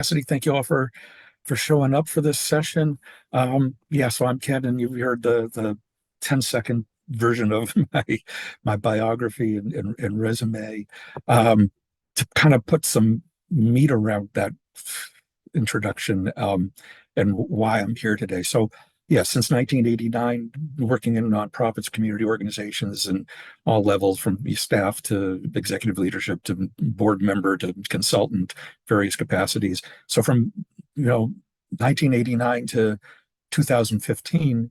Cassidy, thank you all for showing up for this session. So I'm Ken, and you've heard the 10-second version of my biography and resume. To kind of put some meat around that introduction, and why I'm here today. So, yeah, since 1989, working in nonprofits, community organizations, and all levels from staff to executive leadership to board member to consultant, various capacities. So from, 1989 to 2015,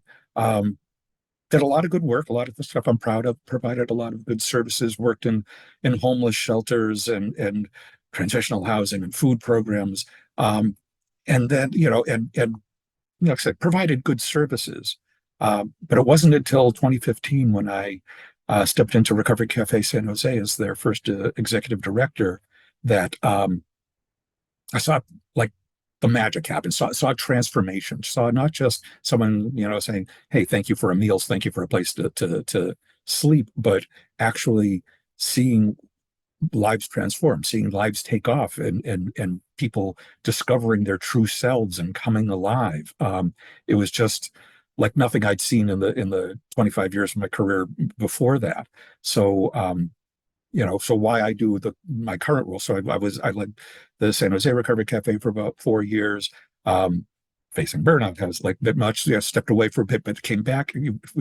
did a lot of good work, a lot of the stuff I'm proud of, provided a lot of good services, worked in homeless shelters and transitional housing and food programs. And then, like I said, provided good services. But it wasn't until 2015 when I stepped into Recovery Café San Jose as their first executive director that I saw like the magic happen, saw transformation, saw not just someone, saying, hey, thank you for a meals, thank you for a place to sleep, but actually seeing lives transform, seeing lives take off and people discovering their true selves and coming alive. It was just like nothing I'd seen in the 25 years of my career before that. So so why I do my current role. So I led the San Jose Recovery Cafe for about 4 years. Facing burnout, I was like a bit much. Yeah, stepped away for a bit, but came back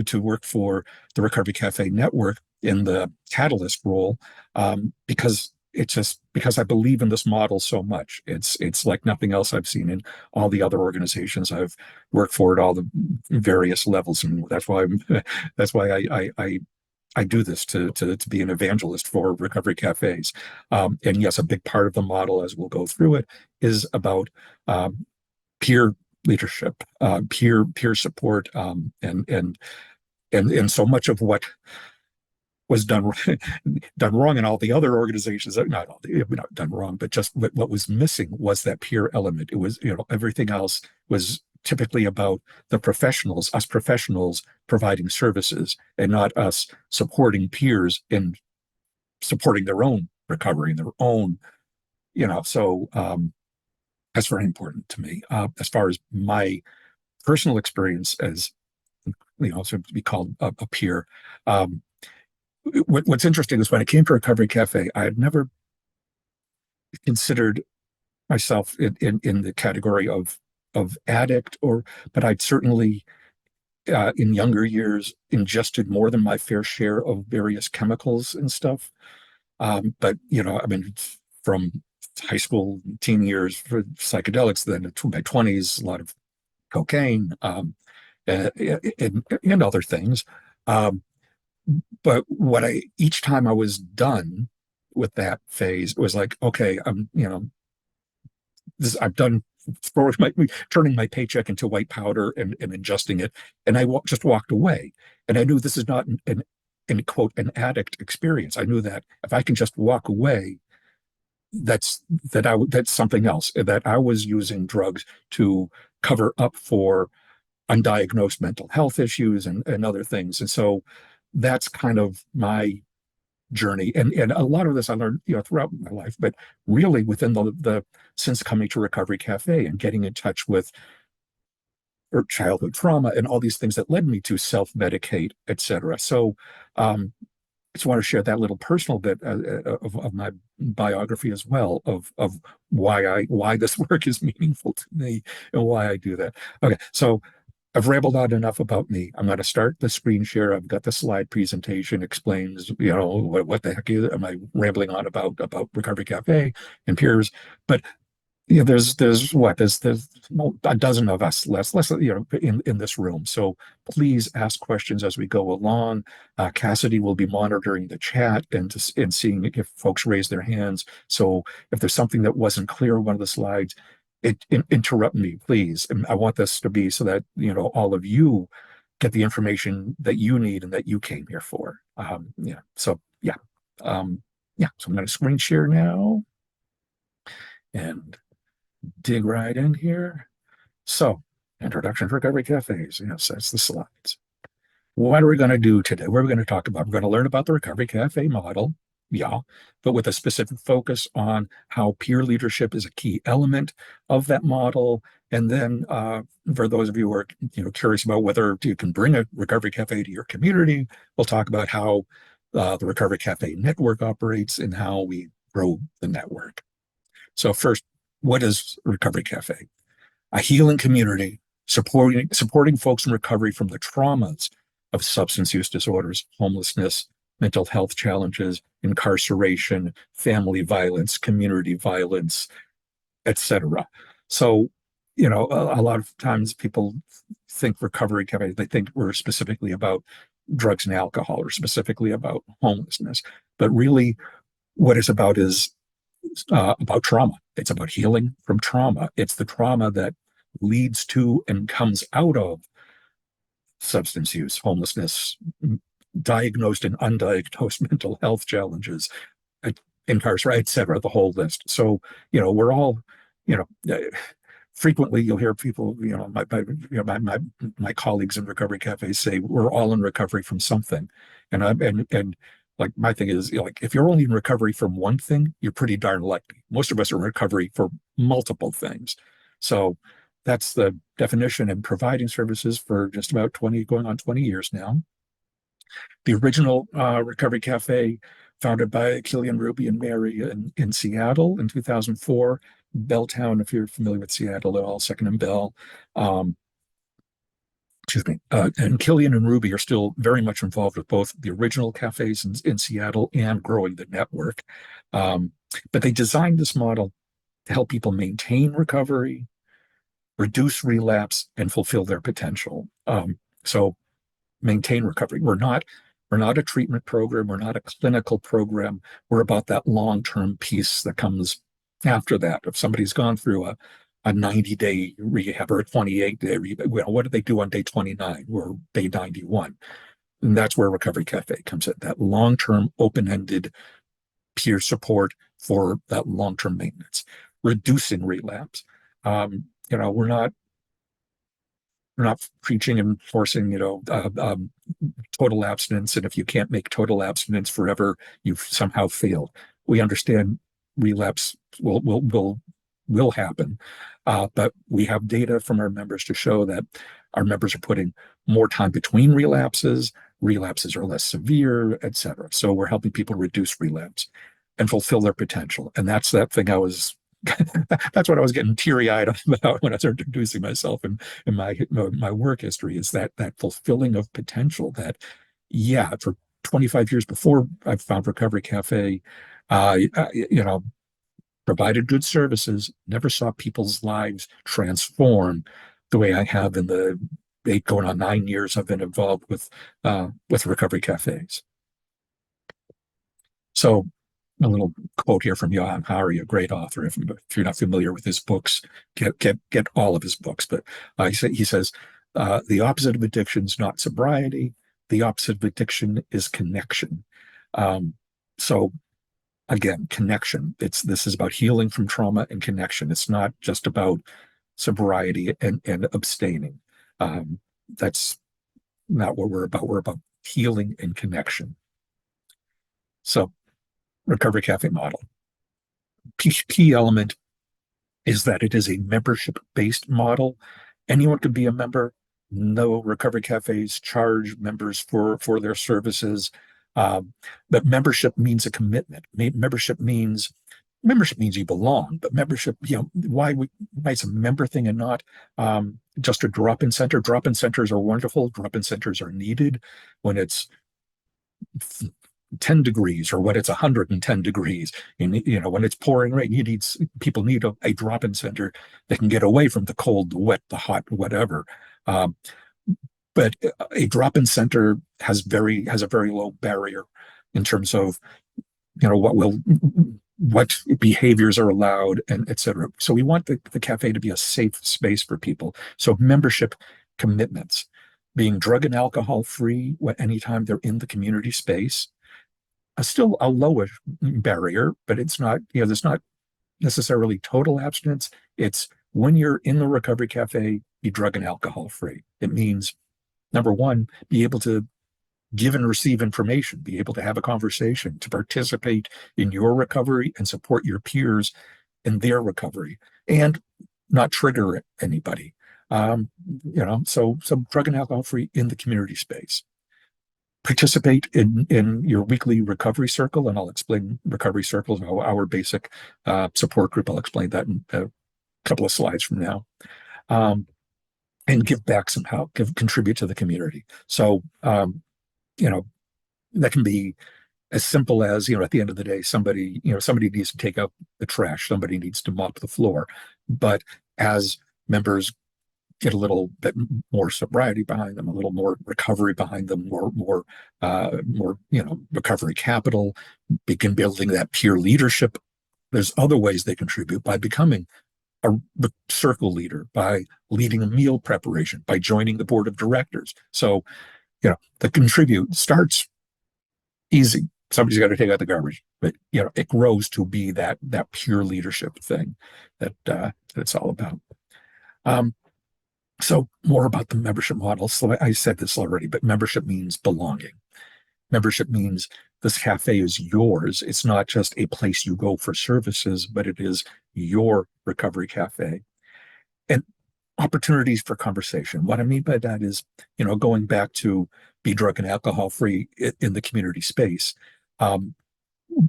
to work for the Recovery Cafe Network in the catalyst role, because I believe in this model so much. It's like nothing else I've seen in all the other organizations I've worked for at all the various levels, and that's why I do this to be an evangelist for recovery cafes. And yes, a big part of the model, as we'll go through it, is about peer leadership, peer support, and so much of what was done wrong in all the other organizations, not done wrong, but just what was missing was that peer element. It was, everything else was typically about us professionals providing services, and not us supporting peers in supporting their own recovery and their own, so that's very important to me. As far as my personal experience as, to be called a peer. What's interesting is when it came to Recovery Cafe, I had never considered myself in the category of addict, but I'd certainly in younger years ingested more than my fair share of various chemicals and stuff. But I mean, from high school, teen years for psychedelics, then to my 20s, a lot of cocaine, and other things. But each time I was done with that phase, it was like, okay, I've done turning my paycheck into white powder and ingesting it, and just walked away. And I knew this is not an quote an addict experience. I knew that if I can just walk away, that's something else. That I was using drugs to cover up for undiagnosed mental health issues and other things. And so that's kind of my journey, and a lot of this I learned throughout my life, but really within the since coming to Recovery Cafe and getting in touch with or childhood trauma and all these things that led me to self-medicate, etc. So I just want to share that little personal bit of my biography as well, of why this work is meaningful to me and why I do that. Okay, so I've rambled on enough about me. I'm going to start the screen share. I've got the slide presentation explains, what the heck am I rambling on about Recovery Cafe and peers. But there's a dozen of us less in this room. So please ask questions as we go along. Cassidy will be monitoring the chat and seeing if folks raise their hands. So if there's something that wasn't clear on one of the slides, interrupt me, please. And I want this to be so that all of you get the information that you need and that you came here for. So I'm going to screen share now and dig right in here. So, introduction to Recovery Cafes. Yes, that's the slides. What are we going to do today? What are we going to talk about? We're going to learn about the Recovery Cafe model. Yeah, but with a specific focus on how peer leadership is a key element of that model. And then for those of you who are curious about whether you can bring a Recovery Cafe to your community, we'll talk about how the Recovery Cafe Network operates and how we grow the network. So first, what is Recovery Cafe? A healing community supporting folks in recovery from the traumas of substance use disorders, homelessness, mental health challenges, incarceration, family violence, community violence, etc. So, a lot of times people think recovery cafe, they think we're specifically about drugs and alcohol or specifically about homelessness. But really, what it's about is about trauma. It's about healing from trauma. It's the trauma that leads to and comes out of substance use, homelessness, diagnosed and undiagnosed mental health challenges, incarceration, et cetera, the whole list. So, we're all, you know, frequently you'll hear people, my colleagues in recovery cafes say we're all in recovery from something. And like my thing is, like if you're only in recovery from one thing, you're pretty darn lucky. Most of us are in recovery for multiple things. So that's the definition, and providing services for just about 20, going on 20 years now. The original Recovery Cafe, founded by Killian, Ruby, and Mary in Seattle in 2004. Belltown, if you're familiar with Seattle at all, Second and Bell. Excuse me. And Killian and Ruby are still very much involved with both the original cafes in Seattle and growing the network. But they designed this model to help people maintain recovery, reduce relapse, and fulfill their potential. So maintain recovery. We're not a treatment program. We're not a clinical program. We're about that long-term piece that comes after that. If somebody's gone through a 90-day rehab or a 28-day rehab, what do they do on day 29 or day 91? And that's where Recovery Cafe comes in, that long-term, open-ended peer support for that long-term maintenance, reducing relapse. We're not preaching and forcing, total abstinence. And if you can't make total abstinence forever, you've somehow failed. We understand relapse will happen, but we have data from our members to show that our members are putting more time between relapses. Relapses are less severe, et cetera. So we're helping people reduce relapse and fulfill their potential. And that's that thing that's what I was getting teary-eyed about when I was introducing myself and my work history, is that fulfilling of potential. That, yeah, for 25 years before I found Recovery Cafe, provided good services, never saw people's lives transform the way I have in the 8 going on 9 years I've been involved with Recovery Cafes. So a little quote here from Johan Hari, a great author. If you're not familiar with his books, get all of his books. But he says, the opposite of addiction is not sobriety. The opposite of addiction is connection. So again, connection. This is about healing from trauma and connection. It's not just about sobriety and abstaining. That's not what we're about. We're about healing and connection. So, Recovery Cafe model. Key element is that it is a membership-based model. Anyone could be a member. No recovery cafes charge members for their services. But membership means a commitment. Membership means you belong. But membership, why it's a member thing and not just a drop-in center. Drop-in centers are wonderful. Drop-in centers are needed when it's 10 degrees or when it's 110 degrees. When it's pouring rain, people need a drop-in center that can get away from the cold, the wet, the hot, whatever. But a drop-in center has a very low barrier in terms of what behaviors are allowed, and et cetera. So we want the cafe to be a safe space for people. So membership commitments, being drug and alcohol free anytime they're in the community space. Still a lowish barrier, but it's not, there's not necessarily total abstinence. It's when you're in the Recovery Cafe, be drug and alcohol free. It means, number one, be able to give and receive information, be able to have a conversation, to participate in your recovery and support your peers in their recovery, and not trigger anybody. Um, so drug and alcohol free in the community space. Participate in your weekly recovery circle, and I'll explain recovery circles, our basic support group. I'll explain that in a couple of slides from now. Um, and give back somehow, contribute to the community. So, you know, that can be as simple as, at the end of the day, somebody needs to take out the trash, somebody needs to mop the floor. But as members get a little bit more sobriety behind them, a little more recovery behind them, more recovery capital, begin building that peer leadership. There's other ways they contribute by becoming a circle leader, by leading a meal preparation, by joining the board of directors. So, the contribute starts easy. Somebody's got to take out the garbage, but it grows to be that pure leadership thing that it's all about. So more about the membership model. So I said this already, but membership means belonging. Membership means this cafe is yours. It's not just a place you go for services, but it is your recovery cafe. And opportunities for conversation. What I mean by that is, going back to be drug and alcohol free in the community space.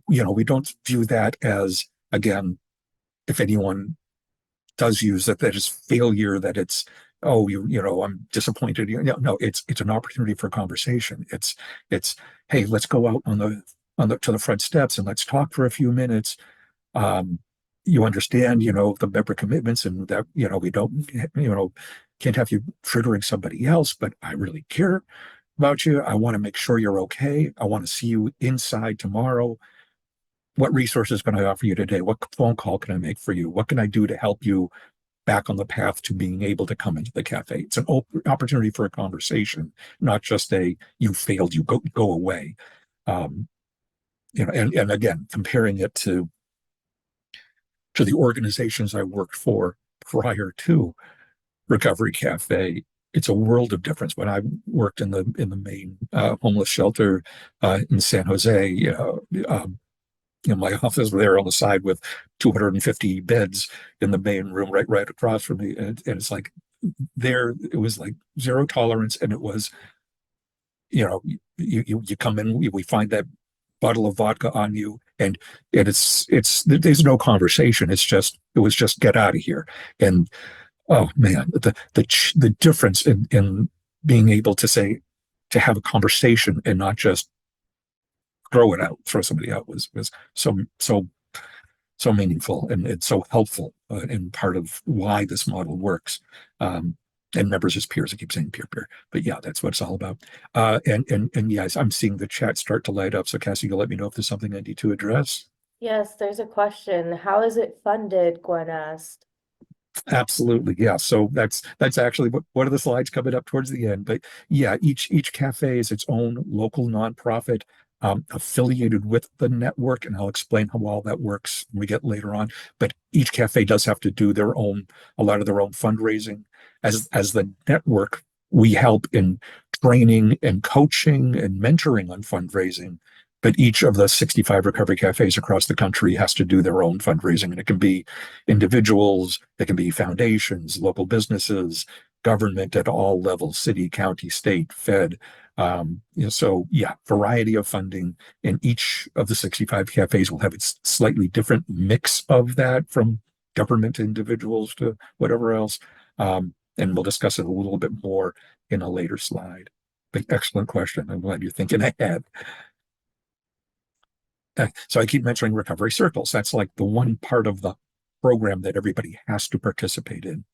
We don't view that as, again, if anyone does use it, that is failure, that it's, oh, I'm disappointed. No, it's an opportunity for conversation. It's, hey, let's go out to the front steps and let's talk for a few minutes. You understand, the member commitments, and that, we don't, can't have you triggering somebody else, but I really care about you. I want to make sure you're okay. I want to see you inside tomorrow. What resources can I offer you today? What phone call can I make for you? What can I do to help you back on the path to being able to come into the cafe? It's an opportunity for a conversation, not just you failed, you go away. And again, comparing it to the organizations I worked for prior to Recovery Cafe, it's a world of difference. When I worked in the main homeless shelter in San Jose, my office was there on the side with 250 beds in the main room right across from me, and it's like it was like zero tolerance, and it was, you come in, we find that bottle of vodka on you, and it's there's no conversation. It was just get out of here. And oh man, the difference in being able to have a conversation and not just throw somebody out was so meaningful, and it's so helpful, and part of why this model works. And members as peers, I keep saying peer, but yeah, that's what it's all about. And yes, I'm seeing the chat start to light up. So Cassie, you'll let me know if there's something I need to address. Yes, there's a question. How is it funded? Gwen asked. Absolutely, yeah. So that's actually one of the slides coming up towards the end. But yeah, each cafe is its own local nonprofit, affiliated with the network, and I'll explain how all that works when we get later on. But each cafe does have to do a lot of their own fundraising. As the network, we help in training and coaching and mentoring on fundraising. But each of the 65 recovery cafes across the country has to do their own fundraising. And it can be individuals, it can be foundations, local businesses, government at all levels, city, county, state, fed. So yeah, variety of funding. And each of the 65 cafes will have its slightly different mix of that, from government to individuals to whatever else. And we'll discuss it a little bit more in a later slide. But excellent question. I'm glad you're thinking ahead. So I keep mentioning recovery circles. That's like the one part of the program that everybody has to participate in.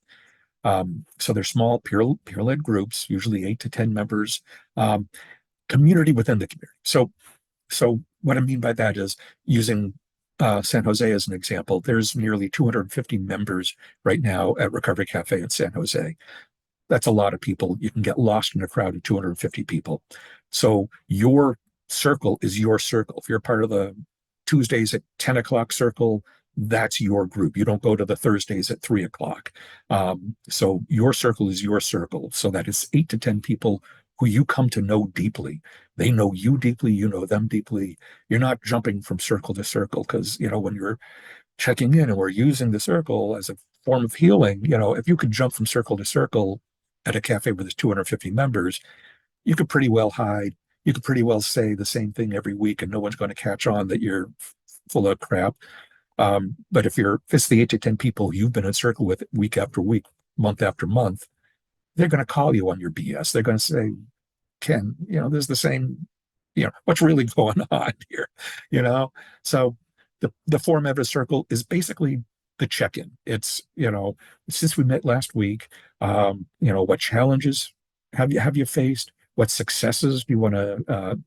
So they're small peer-led groups, usually 8 to 10 members, community within the community. So what I mean by that is, using San Jose as an example, there's nearly 250 members right now at Recovery Cafe in San Jose. That's a lot of people. You can get lost in a crowd of 250 people. So your circle is your circle. If you're part of the Tuesdays at 10 o'clock circle, that's your group. You don't go to the Thursdays at 3 o'clock. So your circle is your circle. So that is 8 to 10 people who you come to know deeply. They know you deeply, you know them deeply. You're not jumping from circle to circle because, when you're checking in and we're using the circle as a form of healing, if you could jump from circle to circle at a cafe with 250 members, you could pretty well hide. You could pretty well say the same thing every week and no one's going to catch on that you're full of crap. But if it's the 8 to 10 people you've been in circle with week after week, month after month, they're going to call you on your BS. They're going to say, Ken, there's the same, what's really going on here, you know? So the four-member circle is basically the check-in. It's, since we met last week, what challenges have you faced? What successes do you want to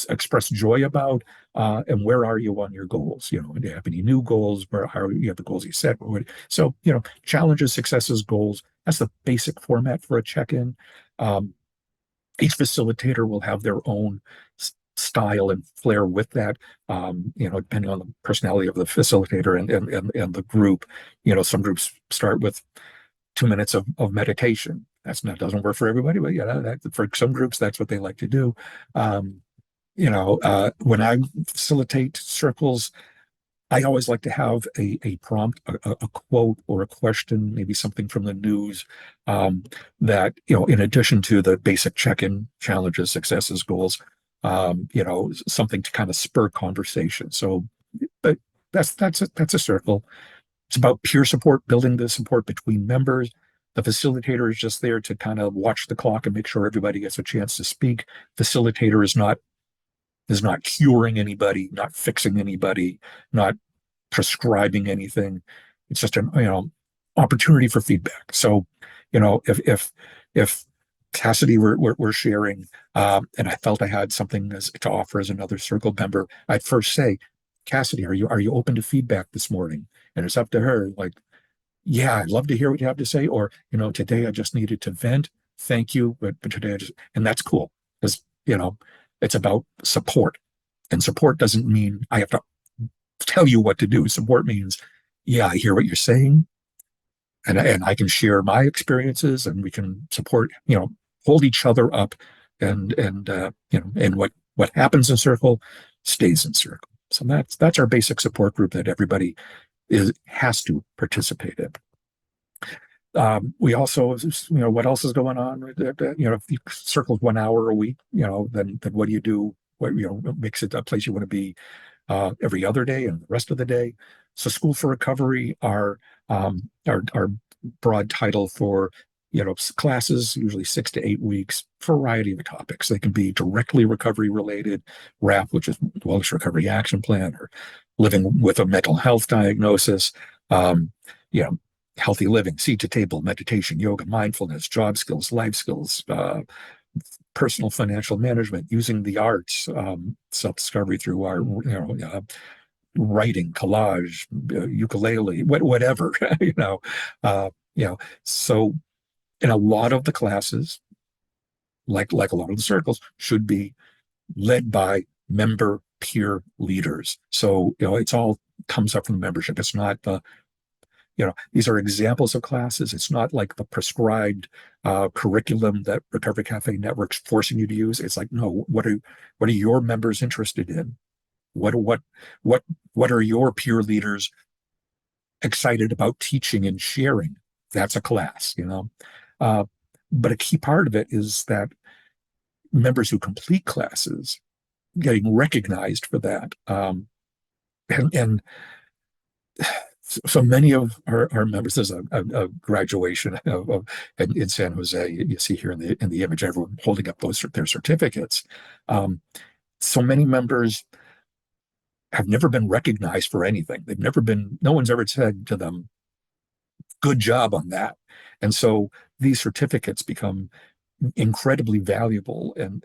express joy about? And where are you on your goals? Do you have any new goals? Where are you have the goals you set? So, challenges, successes, goals. That's the basic format for a check-in. Each facilitator will have their own style and flair with that, depending on the personality of the facilitator and the group. Some groups start with 2 minutes of meditation. That doesn't work for everybody, but for some groups, that's what they like to do. When I facilitate circles, I always like to have a prompt, a quote or a question, maybe something from the news, that, in addition to the basic check-in challenges, successes, goals, something to kind of spur conversation. So, but that's a circle. It's about peer support, building the support between members. The facilitator is just there to kind of watch the clock and make sure everybody gets a chance to speak. Facilitator is not curing anybody, not fixing anybody, not prescribing anything. It's just an opportunity for feedback. So, if Cassidy were sharing, and I felt I had something to offer as another circle member, I'd first say, Cassidy, are you open to feedback this morning? And it's up to her, like, yeah, I'd love to hear what you have to say, or today I just needed to vent. Thank you, but today and that's cool because it's about support, and support doesn't mean I have to tell you what to do. Support means, yeah, I hear what you're saying, and I can share my experiences, and we can support, hold each other up, and what happens in circle stays in circle. So that's our basic support group that everybody has to participate in. We also, what else is going on? If you circle 1 hour a week, then what do you do? What makes it a place you want to be every other day and the rest of the day? So, School for Recovery are our broad title for classes, usually 6 to 8 weeks, variety of topics. They can be directly recovery related, WRAP, which is Wellness Recovery Action Plan, or living with a mental health diagnosis. Um, you know, Healthy living, seat to table, meditation, yoga, mindfulness, job skills, life skills, personal financial management, using the arts, self-discovery through our, writing, collage, ukulele, whatever, uh, you know. So, in a lot of the classes, like a lot of the circles, should be led by member peer leaders. So, it's all comes up from the membership. It's not these are examples of classes. It's not like the prescribed curriculum that Recovery Cafe Network's forcing you to use. It's like, no, what are your members interested in? What what are your peer leaders excited about teaching and sharing? That's a class. Uh, but a key part of it is that members who complete classes getting recognized for that. And so many of our members, there's a graduation in San Jose. You see here in the image, everyone holding up their certificates. So many members have never been recognized for anything. No one's ever said to them, "Good job on that." And so these certificates become incredibly valuable and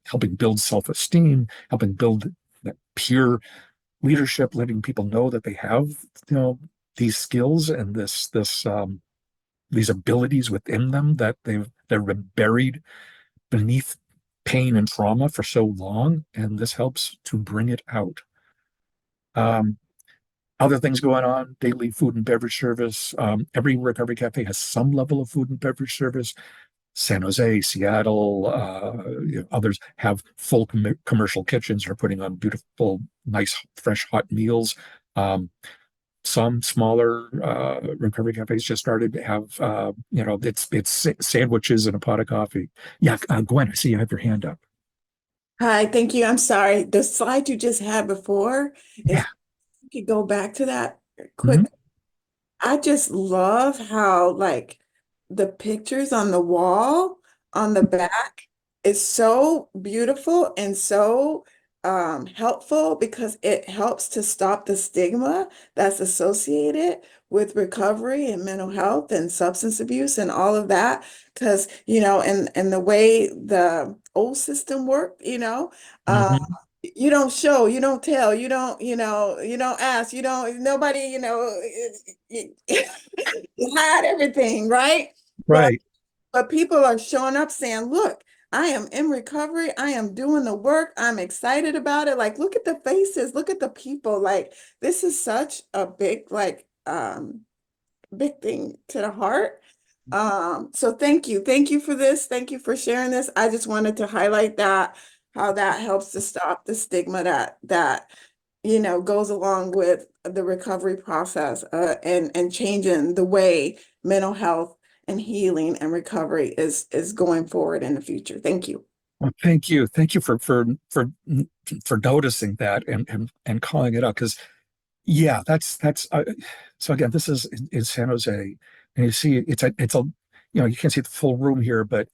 helping build self-esteem, helping build that peer leadership, letting people know that they have, these skills and these abilities within them that they've been buried beneath pain and trauma for so long, and this helps to bring it out. Um, Other things going on, daily food and beverage service. Every recovery cafe has some level of food and beverage service. San Jose, Seattle, others have full commercial kitchens, are putting on beautiful, nice, fresh, hot meals. Um, some smaller recovery cafes just started to have, it's sandwiches and a pot of coffee. Yeah, Gwen, I see you have your hand up. Hi, thank you. I'm sorry. The slide you just had before, Yeah. if you could go back to that quick. Mhm. I just love how like the pictures on the wall on the back is so beautiful and so helpful because it helps to stop the stigma that's associated with recovery and mental health and substance abuse and all of that. Because, and the way the old system worked, Mhm. you don't show, you don't tell, you don't ask, nobody, you hide everything, right? But Right. but people are showing up saying, look, I am in recovery. I am doing the work. I'm excited about it. Like, look at the faces, look at the people. Like, this is such a big, big thing to the heart. So thank you. Thank you for this. Thank you for sharing this. I just wanted to highlight that, how that helps to stop the stigma that goes along with the recovery process, and changing the way mental health and healing and recovery is going forward in the future. Thank you. Well, thank you for noticing that and calling it out because yeah, that's so again, this is in San Jose, and you see it's a you can't see the full room here, but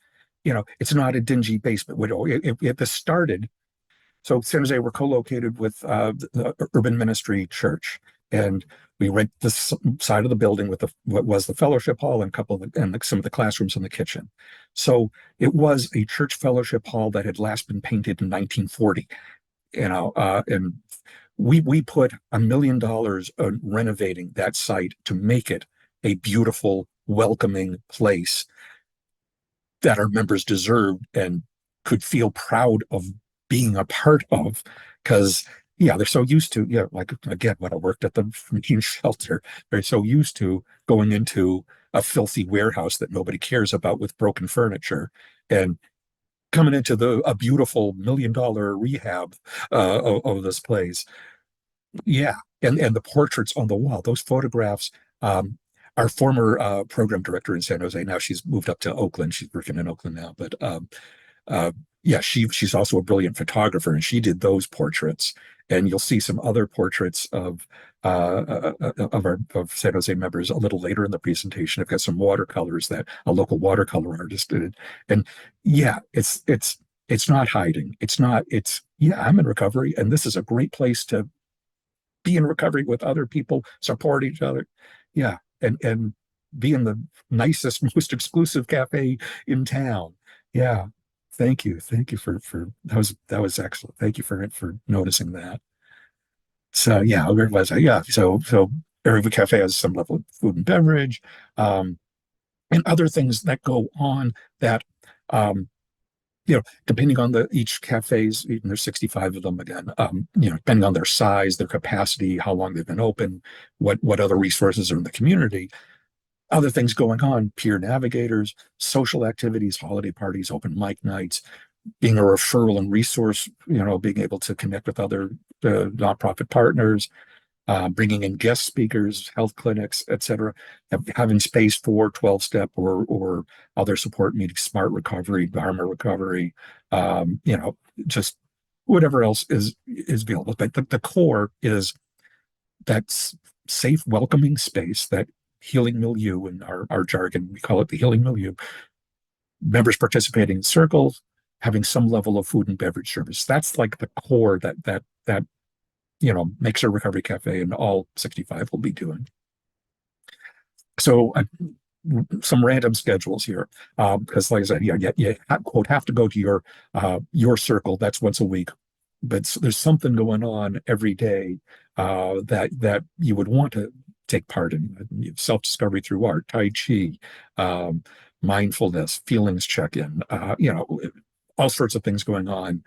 it's not a dingy basement window. This started. So San Jose, we're co-located with the Urban Ministry Church, and we rent this side of the building with what was the fellowship hall and a couple of some of the classrooms in the kitchen. So it was a church fellowship hall that had last been painted in 1940. And we put $1 million renovating that site to make it a beautiful, welcoming place that our members deserved and could feel proud of being a part of. Because, yeah, they're so used to, like again, when I worked at the Marine shelter, they're so used to going into a filthy warehouse that nobody cares about with broken furniture and coming into a beautiful $1 million rehab of this place. Yeah, and the portraits on the wall, those photographs. Our former program director in San Jose, now she's moved up to Oakland. She's working in Oakland now, but uh, yeah, she's also a brilliant photographer, and she did those portraits. And you'll see some other portraits of San Jose members a little later in the presentation. I've got some watercolors that a local watercolor artist did, and yeah, it's not hiding. It's not. It's yeah, I'm in recovery, and this is a great place to be in recovery with other people, support each other. Yeah. And be in the nicest, most exclusive cafe in town. Yeah. Thank you. Thank you for that was excellent. Thank you for noticing that. So yeah, where was I? Yeah. So every cafe has some level of food and beverage, um, and other things that go on that um depending on each cafes, even there's 65 of them again, depending on their size, their capacity, how long they've been open, what other resources are in the community, other things going on, peer navigators, social activities, holiday parties, open mic nights, being a referral and resource, being able to connect with other nonprofit partners, bringing in guest speakers, health clinics, et cetera, having space for 12-step or other support meetings, smart recovery, Dharma recovery, just whatever else is available. But the core is that safe, welcoming space, that healing milieu in our jargon, we call it the healing milieu, members participating in circles, having some level of food and beverage service. That's like the core that makes a recovery cafe, and all 65 will be doing. So some random schedules here, because like I said, you quote have to go to your circle. That's once a week, but there's something going on every day that you would want to take part in. Self-discovery through art, Tai Chi, um, mindfulness, feelings check-in, all sorts of things going on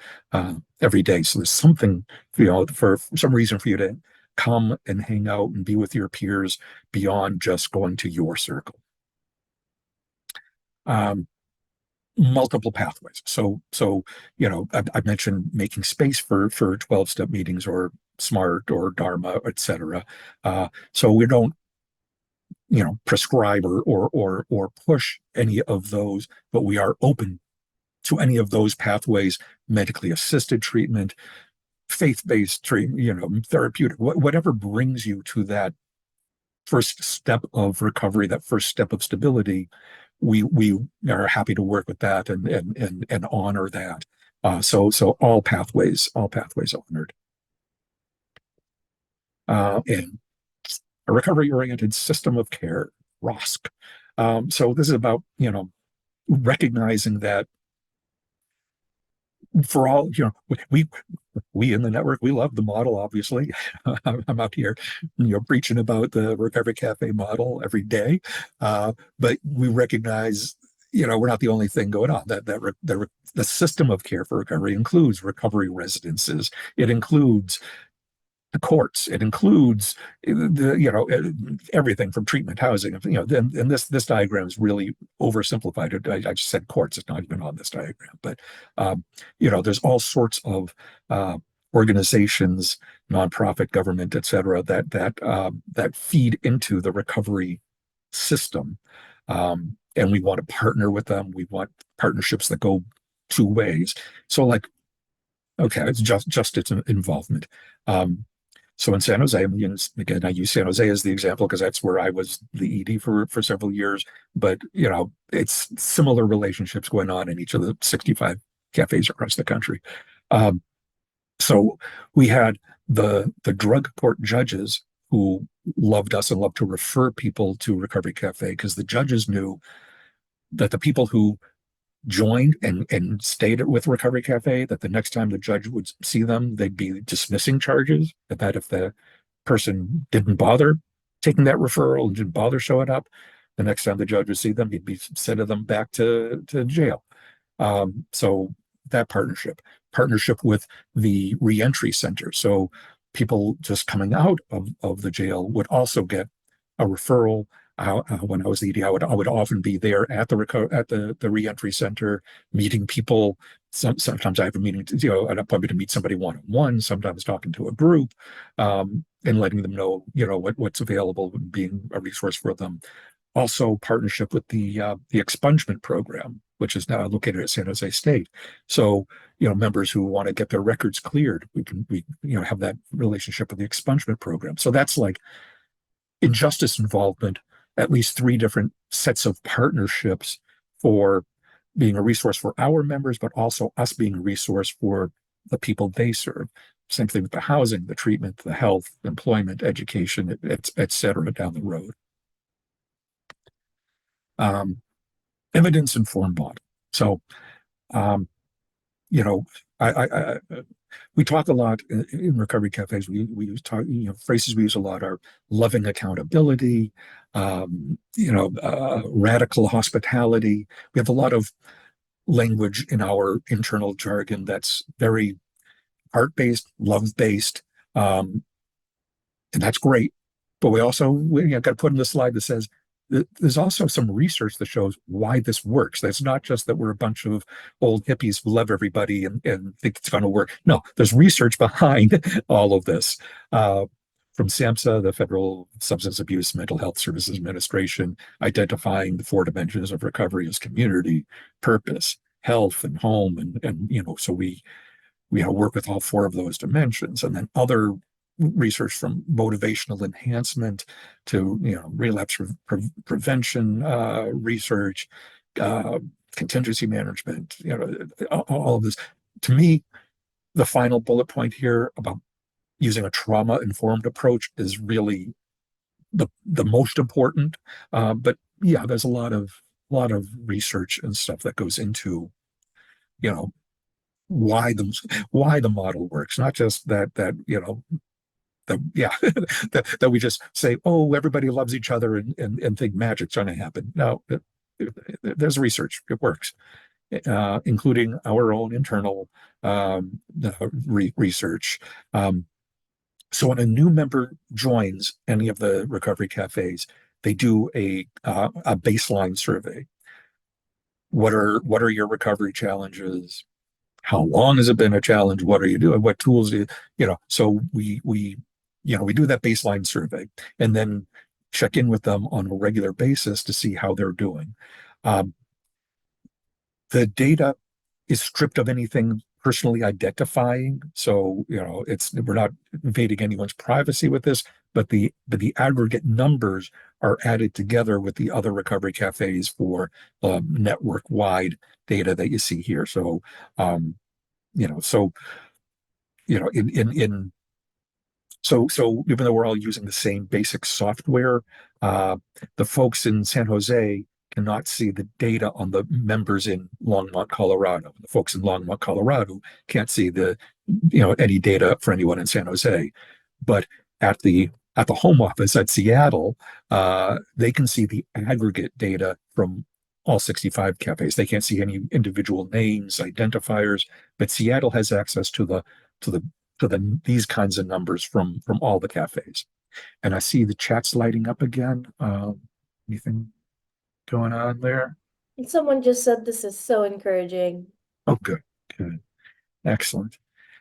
every day. So there's something, for some reason for you to come and hang out and be with your peers beyond just going to your circle. Um, multiple pathways. So, I mentioned making space for 12-step meetings or SMART or Dharma, etc. So we don't, prescribe or push any of those, but we are open to any of those pathways: medically assisted treatment, faith-based treatment, therapeutic, whatever brings you to that first step of recovery, that first step of stability. We are happy to work with that and honor that. So all pathways honored. And a recovery-oriented system of care, ROSC. So this is about, recognizing that for all, we in the network, we love the model, obviously. I'm out here, preaching about the Recovery Cafe model every day. But we recognize, we're not the only thing going on. The system of care for recovery includes recovery residences. It includes the courts. It includes everything from treatment, housing. And this diagram is really oversimplified. I just said courts. It's not even on this diagram, but there's all sorts of organizations, nonprofit, government, et cetera, that feed into the recovery system, and we want to partner with them. We want partnerships that go two ways. So, like, okay, it's just its involvement. So in San Jose, again, I use San Jose as the example because that's where I was the ED for several years. But it's similar relationships going on in each of the 65 cafes across the country. So we had the drug court judges who loved us and loved to refer people to Recovery Cafe because the judges knew that the people who joined and stayed with Recovery Cafe, that the next time the judge would see them, they'd be dismissing charges. That if the person didn't bother taking that referral and didn't bother showing up, the next time the judge would see them, he'd be sending them back to jail. So that partnership with the reentry center. So people just coming out of the jail would also get a referral. When I was the ED, I would often be there at the reentry center, meeting people. Sometimes I have a meeting, an appointment to meet somebody one-on-one. Sometimes talking to a group, and letting them know, what's available and being a resource for them. Also, partnership with the expungement program, which is now located at San Jose State. So, members who want to get their records cleared, we have that relationship with the expungement program. So that's like injustice involvement, at least 3 different sets of partnerships for being a resource for our members, but also us being a resource for the people they serve. Same thing with the housing, the treatment, the health, employment, education, et cetera, down the road. Evidence-informed model. So, I we talk a lot in recovery cafes. We use phrases we use a lot are loving accountability, radical hospitality. We have a lot of language in our internal jargon that's very heart-based, love-based, and that's great. But we also got to put in the slide that says there's also some research that shows why this works. That's not just that we're a bunch of old hippies who love everybody and think it's going to work. No, there's research behind all of this. From SAMHSA, the Federal Substance Abuse Mental Health Services Administration, identifying the 4 dimensions of recovery as community, purpose, health, and home. And so we work with all 4 of those dimensions. And then other research from motivational enhancement to relapse prevention research, contingency management, all of this. To me, the final bullet point here about using a trauma-informed approach is really the most important. But yeah, there's a lot of research and stuff that goes into why the model works, not just that that we just say, oh, everybody loves each other and think magic's going to happen. No, there's research. It works, including our own internal research. So when a new member joins any of the recovery cafes, they do a baseline survey. what are your recovery challenges? How long has it been a challenge? What are you doing? What tools do you, so we do that baseline survey and then check in with them on a regular basis to see how they're doing. Um, the data is stripped of anything personally identifying. So, we're not invading anyone's privacy with this, but the aggregate numbers are added together with the other recovery cafes for network wide data that you see here. So, um, you know, so in so even though we're all using the same basic software, uh, the folks in San Jose cannot see the data on the members in Longmont, Colorado. The folks in Longmont, Colorado can't see any data for anyone in San Jose. But at the home office at Seattle, they can see the aggregate data from all 65 cafes. They can't see any individual names, identifiers, but Seattle has access to the these kinds of numbers from all the cafes. And I see the chats lighting up again. Anything going on there? And someone just said this is so encouraging. Oh, good, good, excellent.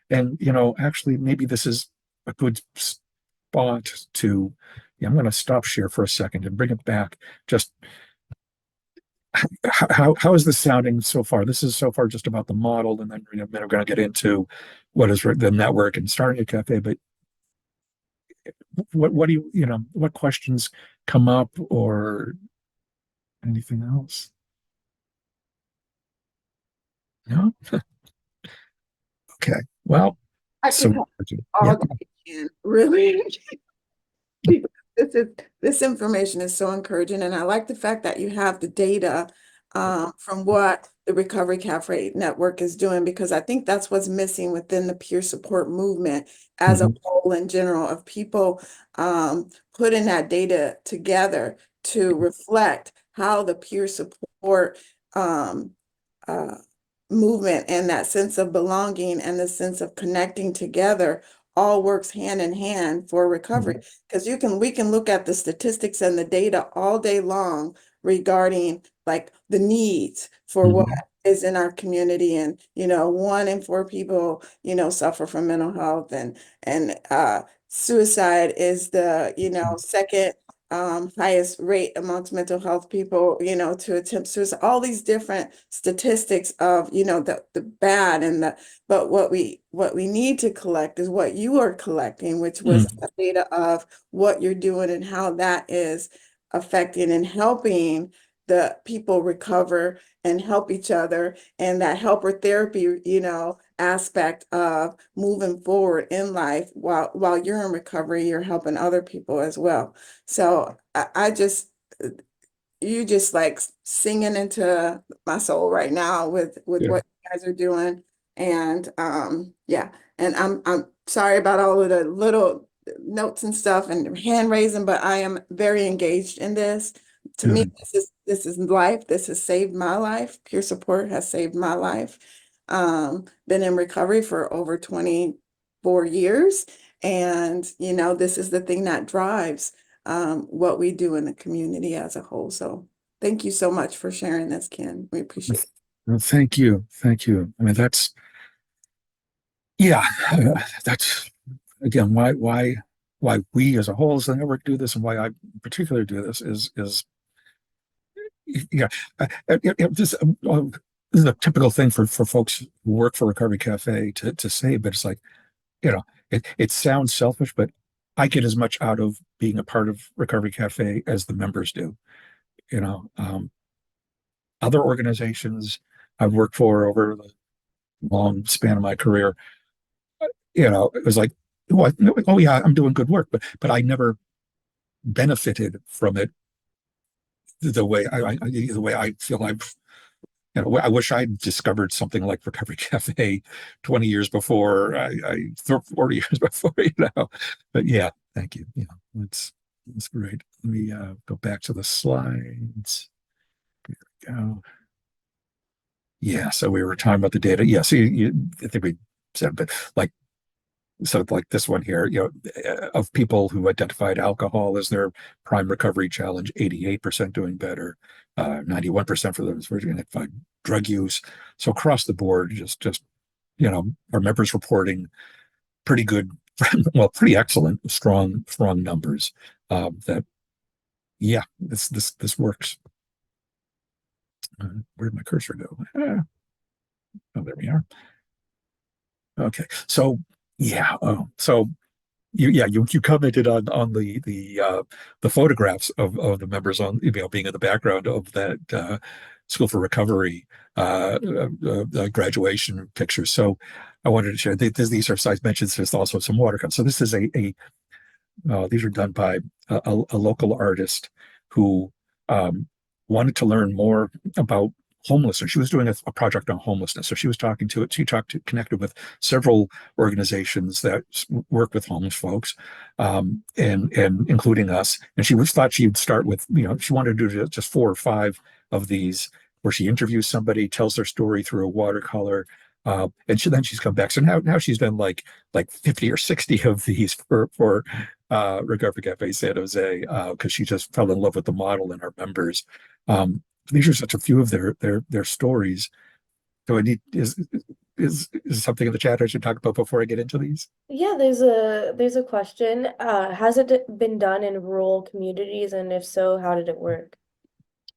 And actually, maybe this is a good spot to. Yeah, I'm going to stop share for a second and bring it back. Just how is this sounding so far? This is so far just about the model, and then we're going to get into what is the network and starting a cafe. But what do what questions come up or anything else? No? Okay. Well, I so could help yeah, all day, Ken, really. This information is so encouraging, and I like the fact that you have the data from what the Recovery Cafe Network is doing, because I think that's what's missing within the peer support movement as a mhm, whole in general, of people putting that data together to reflect how the peer support um, uh, movement and that sense of belonging and the sense of connecting together all works hand in hand for recovery. mhm, Because we can look at the statistics and the data all day long regarding like the needs for what mhm, is in our community. And, 1 in 4 people, suffer from mental health, and suicide is the, second highest rate amongst mental health people, to attempt suicide, all these different statistics of, the bad but what we need to collect is what you are collecting, which was mhm, the data of what you're doing and how that is affecting and helping the people recover and help each other, and that helper therapy, aspect of moving forward in life while you're in recovery, you're helping other people as well. So I just you just like singing into my soul right now with yeah, what you guys are doing. And yeah, and I'm sorry about all of the little notes and stuff and hand raising, but I am very engaged in this. To me, good. this is life. This has saved my life. Peer support has saved my life. Been in recovery for over 24 years. And this is the thing that drives what we do in the community as a whole. So thank you so much for sharing this, Ken. We appreciate it. Well, thank you, thank you. I mean, yeah, that's again why we as a whole as the network do this, and why I particularly do this is yeah, this is a typical thing for folks who work for Recovery Cafe to say, but it's like, it sounds selfish, but I get as much out of being a part of Recovery Cafe as the members do. You know, other organizations I've worked for over the long span of my career, it was like, oh yeah, I'm doing good work, but I never benefited from it the way I feel I wish I'd discovered something like Recovery Cafe 20 years before, 40 years before, But yeah, thank you. That's great. Let me go back to the slides. Go. Yeah, so we were talking about the data. Yeah, so I think we said, but like So like this one here, of people who identified alcohol as their prime recovery challenge, 88% doing better, 91% for those who identified drug use. So across the board, our members reporting pretty good, well, pretty excellent, strong numbers. That yeah, this works. Where'd my cursor go? Oh, there we are. Okay, so yeah, so you commented on the photographs of the members on being in the background of that School for Recovery graduation pictures. So I wanted to share these are size mentions. There's also some watercolors. So this is these are done by a local artist who um, wanted to learn more about homelessness. She was doing a project on homelessness. So connected with several organizations that work with homeless folks, and including us. And thought she'd start with, she wanted to do just 4 or 5 of these where she interviews somebody, tells their story through a watercolor. And she's come back. So now she's done like 50 or 60 of these for Recovery Cafe San Jose, because she just fell in love with the model and our members. These are such a few of their stories. So I need is something in the chat I should talk about before I get into these? Yeah, there's a question. Has it been done in rural communities, and if so, how did it work?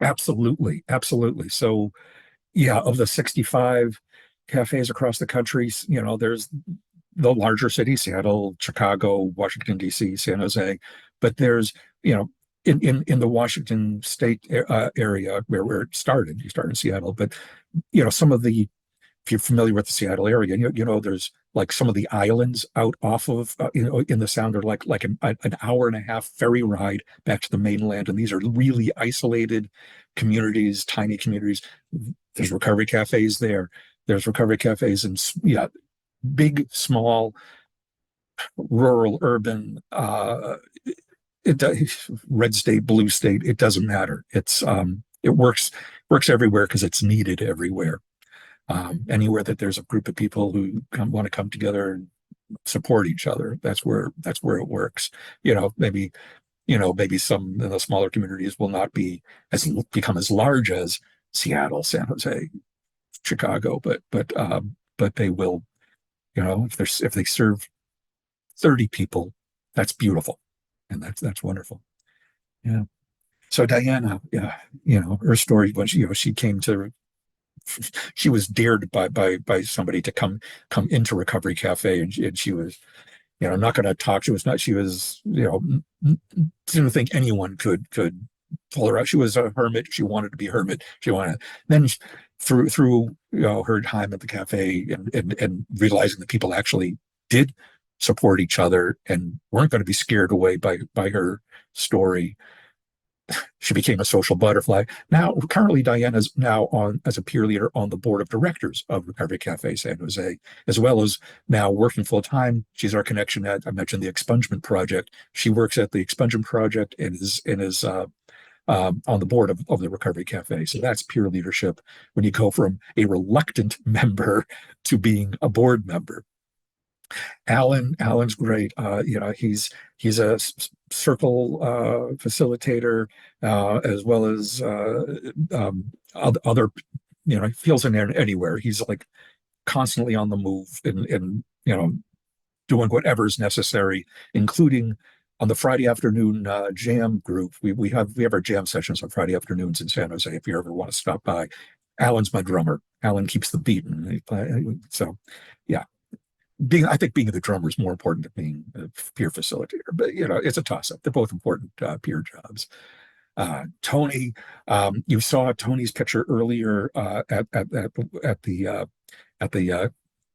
Absolutely, absolutely. So yeah, of the 65 cafes across the country, there's the larger cities, Seattle, Chicago, Washington, D.C., San Jose, but there's, in the Washington state area where it started, you start in Seattle, but, some of the, if you're familiar with the Seattle area, there's like some of the islands out off of, in the sound are like an hour and a half ferry ride back to the mainland. And these are really isolated communities, tiny communities. There's recovery cafes there. There's recovery cafes in, big, small, rural, urban, red state, blue state, it doesn't matter. It works everywhere because it's needed everywhere. Anywhere that there's a group of people who want to come together and support each other, that's where it works. Maybe some of the smaller communities will not become as large as Seattle, San Jose, Chicago, but they will. If they serve 30 people, that's beautiful, and that's wonderful. Yeah. So Diana, yeah, her story was, she came to, she was dared by somebody to come into Recovery Cafe, and she was, not going to talk. She was, didn't think anyone could pull her out. She was a hermit. She wanted to be a hermit. Then through her time at the cafe and realizing that people actually did support each other and weren't going to be scared away by her story, she became a social butterfly. Now, currently, Diana's now on as a peer leader on the board of directors of Recovery Cafe San Jose, as well as now working full time. She's our connection at, I mentioned the expungement project. She works at the expungement project and is on the board of the Recovery Cafe. So that's peer leadership when you go from a reluctant member to being a board member. Alan's great. He's a circle facilitator, as well as other. He feels in there anywhere. He's like constantly on the move and doing whatever's necessary, including on the Friday afternoon jam group. We have our jam sessions on Friday afternoons in San Jose. If you ever want to stop by, Alan's my drummer. Alan keeps the beat, so yeah. I think being the drummer is more important than being a peer facilitator, but it's a toss-up. They're both important peer jobs. Tony, you saw Tony's picture earlier at the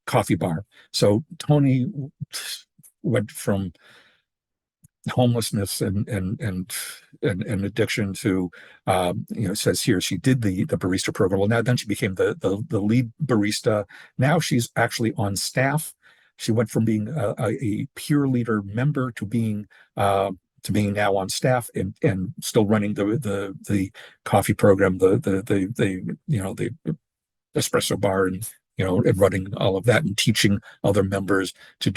coffee bar. So Tony went from homelessness and addiction to says here she did the barista program. Well, now then she became the lead barista. Now she's actually on staff. She went from being a peer leader member to being now on staff and still running the coffee program, the espresso bar and running all of that and teaching other members to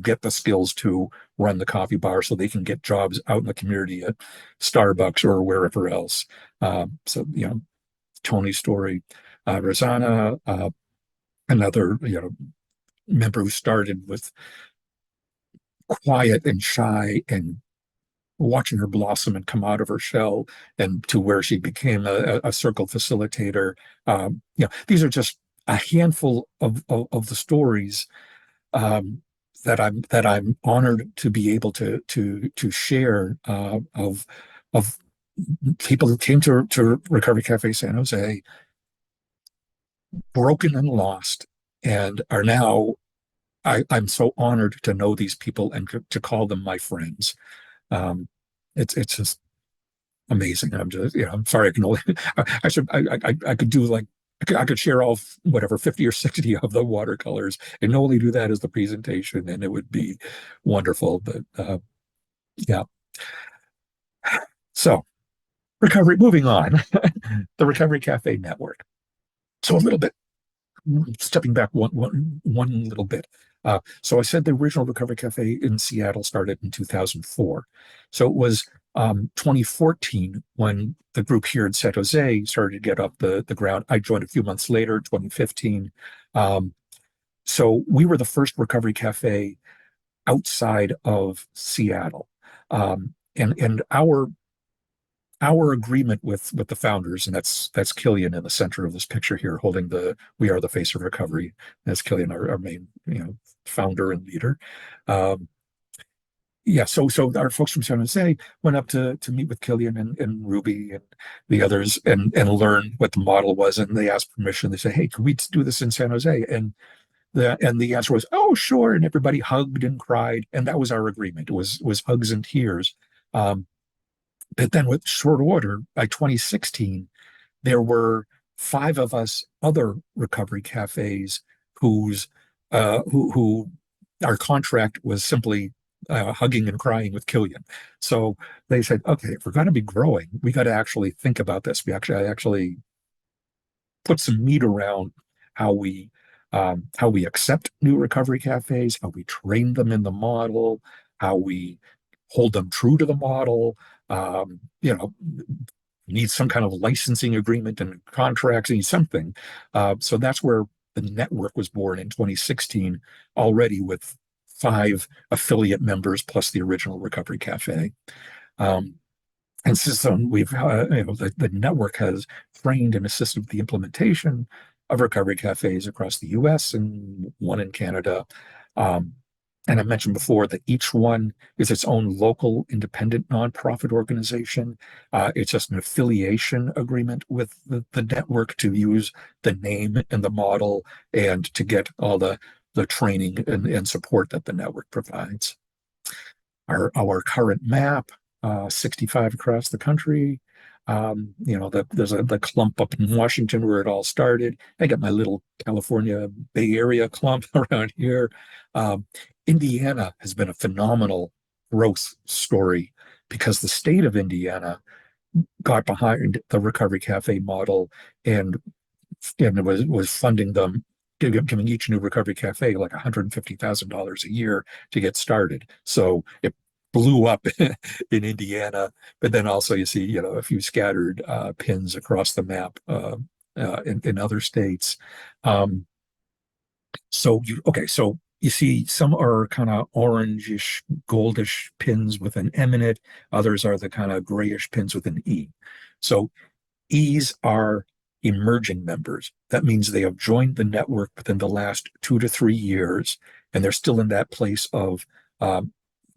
get the skills to run the coffee bar so they can get jobs out in the community at Starbucks or wherever else. So, Tony's story, Rosanna, another, member who started with quiet and shy and watching her blossom and come out of her shell and to where she became a circle facilitator. These are just a handful of the stories that I'm honored to be able to share of people who came to Recovery Cafe San Jose broken and lost and are now I'm so honored to know these people and to call them my friends. It's just amazing. I'm sorry I can only I could do like I could share all whatever 50 or 60 of the watercolors and only do that as the presentation and it would be wonderful. But yeah. So moving on, the Recovery Cafe Network. So a little bit stepping back one little bit. So I said the original Recovery Cafe in Seattle started in 2004. So it was 2014 when the group here in San Jose started to get up the ground. I joined a few months later, 2015. So we were the first Recovery Cafe outside of Seattle. And our agreement with the founders, and that's Killian in the center of this picture here, holding the "We Are the Face of Recovery." That's Killian, our main founder and leader. So our folks from San Jose went up to meet with Killian and Ruby and the others and learn what the model was, and they asked permission. They said, "Hey, can we do this in San Jose?" And the answer was, "Oh, sure!" And everybody hugged and cried, and that was our agreement. It was hugs and tears. But then with short order, by 2016, there were 5 of us other recovery cafes who our contract was simply hugging and crying with Killian. So they said, okay, if we're going to be growing, we got to actually think about this. We actually put some meat around how we accept new recovery cafes, how we train them in the model, how we hold them true to the model. Need some kind of licensing agreement and contracts, need something. So that's where the network was born in 2016, already with 5 affiliate members plus the original Recovery Cafe. And since we've, the network has trained and assisted with the implementation of recovery cafes across the US and one in Canada. And I mentioned before that each one is its own local independent nonprofit organization. It's just an affiliation agreement with the network to use the name and the model and to get all the training and support that the network provides. Our current map, 65 across the country. There's the clump up in Washington where it all started. I got my little California Bay Area clump around here. Indiana has been a phenomenal growth story because the state of Indiana got behind the Recovery Cafe model and was funding them, giving each new Recovery Cafe like $150,000 a year to get started. So it blew up in Indiana, but then also you see, a few scattered pins across the map in other states. So you see some are kind of orangish, goldish pins with an M in it. Others are the kind of grayish pins with an E. So E's are emerging members. That means they have joined the network within the last 2 to 3 years, and they're still in that place of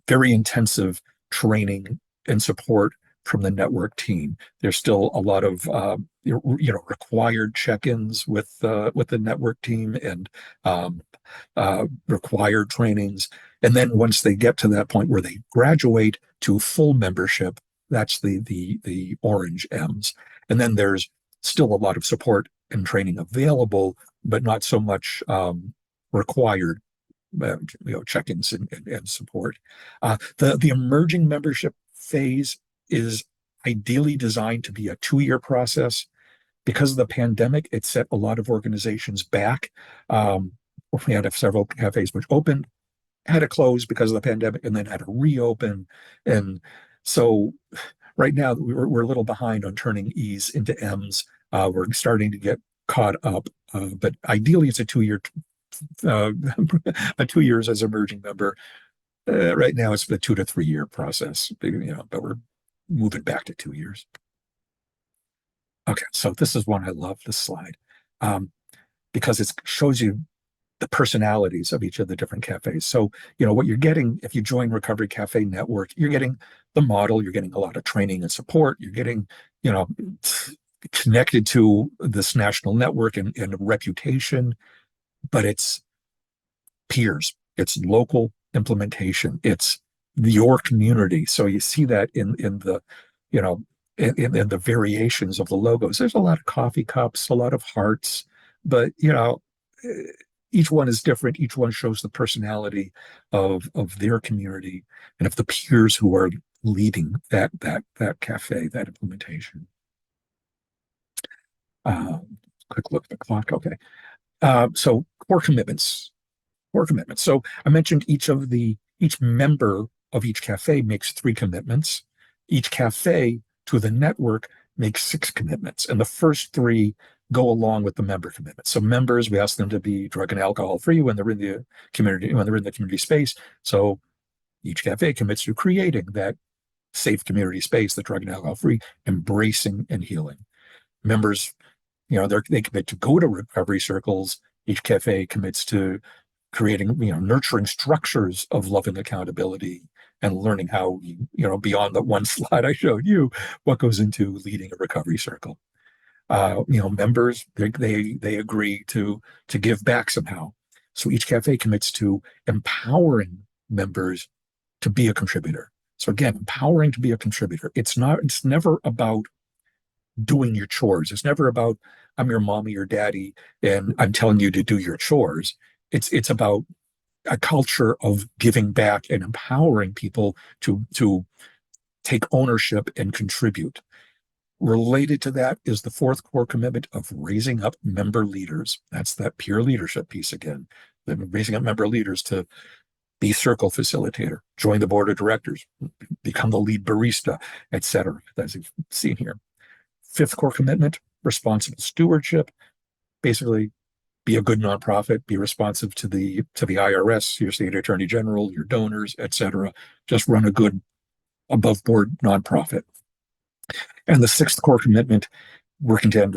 very intensive training and support from the network team. There's still a lot of required check-ins with the network team and required trainings. And then once they get to that point where they graduate to full membership, that's the orange M's. And then there's still a lot of support and training available, but not so much required check-ins and support. The emerging membership phase is ideally designed to be a 2-year process. Because of the pandemic, it set a lot of organizations back. We had several cafes which opened, had to close because of the pandemic, and then had to reopen. And so right now we're a little behind on turning E's into M's. We're starting to get caught up, but ideally it's a 2 year, a 2 years as emerging member. Right now it's the 2 to 3 year process, but we're moving back to 2 years. Okay, so this is one I love, this slide, because it shows you the personalities of each of the different cafes. So, what you're getting if you join Recovery Cafe Network, you're getting the model, you're getting a lot of training and support, you're getting, connected to this national network and reputation, but it's peers, it's local implementation, it's your community. So you see that in the, you know, in the variations of the logos. There's a lot of coffee cups, a lot of hearts, but each one is different. Each one shows the personality of their community and of the peers who are leading that cafe, that implementation. Quick look at the clock. Okay. So core commitments. So I mentioned each member of each cafe makes 3 commitments. Each cafe to the network makes 6 commitments, and the first 3 go along with the member commitments. So members, we ask them to be drug and alcohol free when they're in the community space. So each cafe commits to creating that safe community space, the drug and alcohol free, embracing and healing. Members, they commit to go to recovery circles. Each cafe commits to creating, nurturing structures of love and accountability and learning how, beyond the one slide I showed you, what goes into leading a recovery circle. Members, they agree to give back somehow. So each cafe commits to empowering members to be a contributor. So again, empowering to be a contributor. It's never about doing your chores. It's never about I'm your mommy or daddy and I'm telling you to do your chores. It's about a culture of giving back and empowering people to take ownership and contribute. Related to that is the 4th core commitment of raising up member leaders. That's that peer leadership piece again. Raising up member leaders to be circle facilitator, join the board of directors, become the lead barista, etc. As you've seen here. 5th core commitment, responsible stewardship. Basically, be a good nonprofit, be responsive to the IRS, your state attorney general, your donors, etc. Just run a good above board nonprofit. And the 6th core commitment, working to end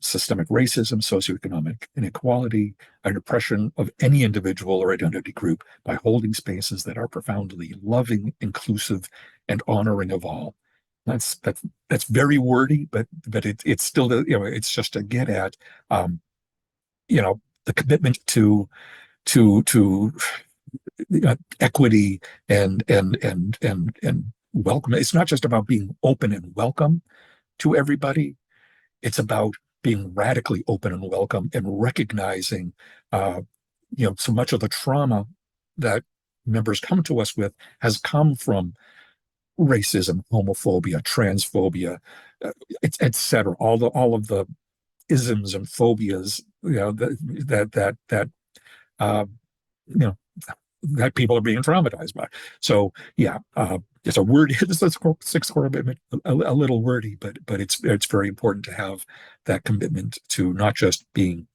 systemic racism, socioeconomic inequality, and oppression of any individual or identity group by holding spaces that are profoundly loving, inclusive, and honoring of all. That's very wordy, but it's still it's just to get at the commitment to equity and welcome. It's not just about being open and welcome to everybody. It's about being radically open and welcome and recognizing, so much of the trauma that members come to us with has come from racism, homophobia, transphobia, etc. All of the isms and phobias, uh, you know, that people are being traumatized by. So yeah, it's a word. This is 6th core commitment, a little wordy, but it's very important to have that commitment to not just being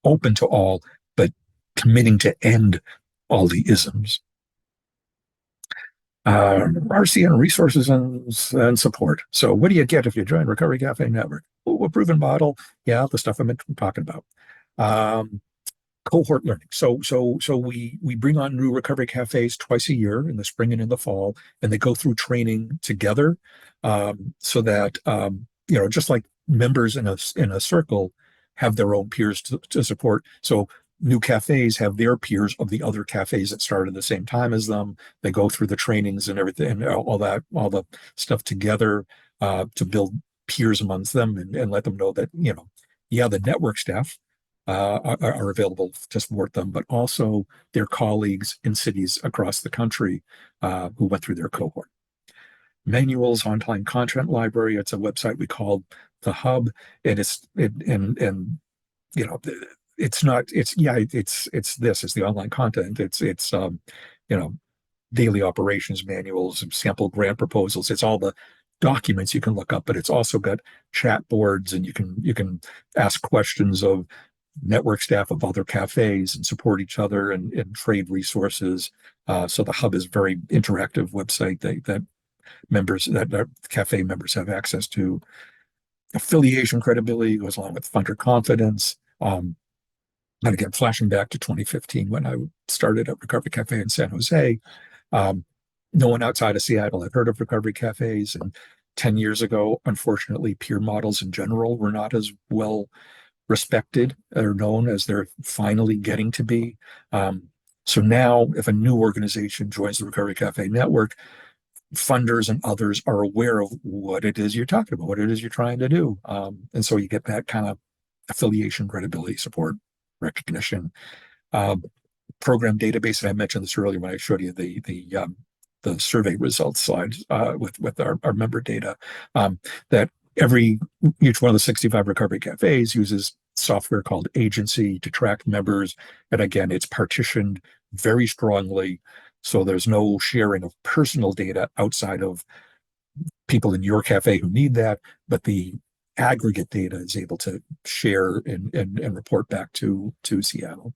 open to all, but committing to end all the isms. RCN resources and support. So what do you get if you join Recovery Cafe Network? Ooh, a proven model. Yeah, the stuff I've been talking about. Cohort learning. So we bring on new recovery cafes twice a year in the spring and in the fall, and they go through training together, so that just like members in a circle have their own peers to support. So new cafes have their peers of the other cafes that started at the same time as them. They go through the trainings and everything, and all the stuff together, to build peers amongst them and let them know that the network staff are available to support them, but also their colleagues in cities across the country who went through their cohort. Manuals, online content library. It's a website we call the hub, and and you know, it's not, it's, yeah, it's the online content. It's you know, daily operations manuals and sample grant proposals. It's all the documents you can look up, but it's also got chat boards, and you can ask questions of network staff of other cafes and support each other and trade resources. So the hub is a very interactive website that members that cafe members have access to. Affiliation credibility goes along with funder confidence. And again, flashing back to 2015 when I started at Recovery Cafe in San Jose, um, no one outside of Seattle had heard of recovery cafes. And 10 years ago, unfortunately, peer models in general were not as well respected or known as they're finally getting to be. So now, if a new organization joins the Recovery Cafe Network, funders and others are aware of what it is you're talking about, what it is you're trying to do. And so you get that kind of affiliation, credibility, support, recognition. Um, Program database, and I mentioned this earlier when I showed you the survey results slides with our member data, that each one of the 65 recovery cafes uses software called Agency to track members. And again, it's partitioned very strongly. So there's no sharing of personal data outside of people in your cafe who need that, but the aggregate data is able to share and report back to Seattle.